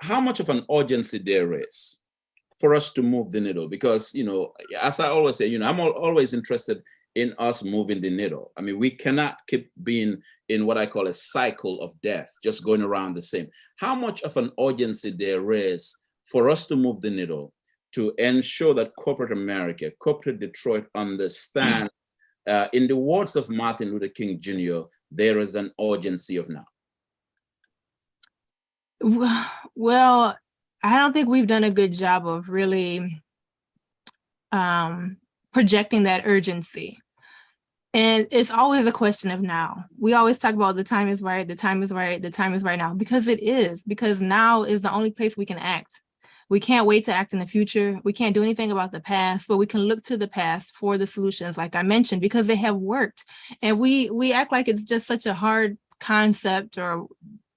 how much of an urgency there is for us to move the needle? Because, as I always say, I'm always interested in us moving the needle. I mean, we cannot keep being in what I call a cycle of death, just going around the same. How much of an urgency there is for us to move the needle to ensure that corporate America, corporate Detroit understand, in the words of Martin Luther King Jr., there is an urgency of now? Well, I don't think we've done a good job of really projecting that urgency. And it's always a question of now. We always talk about the time is right, the time is right, the time is right now, because it is, because now is the only place we can act. We can't wait to act in the future. We can't do anything about the past, but we can look to the past for the solutions, like I mentioned, because they have worked. And we act like it's just such a hard concept, or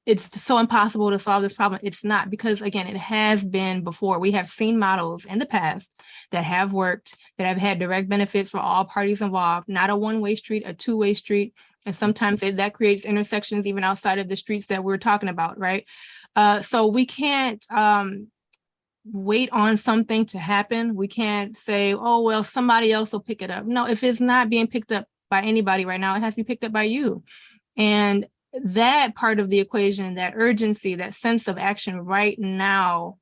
it's so impossible to solve this problem. It's not, because again, it has been before. We have seen models in the past that have worked, that have had direct benefits for all parties involved, not a one-way street, a two-way street. And sometimes that creates intersections even outside of the streets that we're talking about, right? So we can't wait on something to happen. We can't say, oh, well, somebody else will pick it up. No, if it's not being picked up by anybody right now, it has to be picked up by you. And that part of the equation, that urgency, that sense of action right now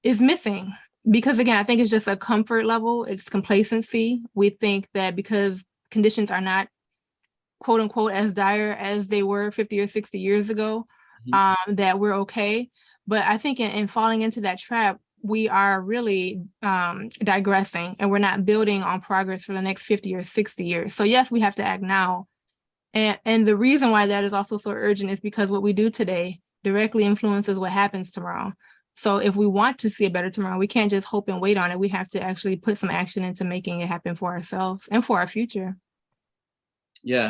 is missing. Because again, I think it's just a comfort level. It's complacency. We think that because conditions are not, quote unquote, as dire as they were 50 or 60 years ago, that we're okay. But I think in falling into that trap, we are really digressing, and we're not building on progress for the next 50 or 60 years. So yes, we have to act now. And the reason why that is also so urgent is because what we do today directly influences what happens tomorrow. So if we want to see a better tomorrow, we can't just hope and wait on it. We have to actually put some action into making it happen for ourselves and for our future. Yeah.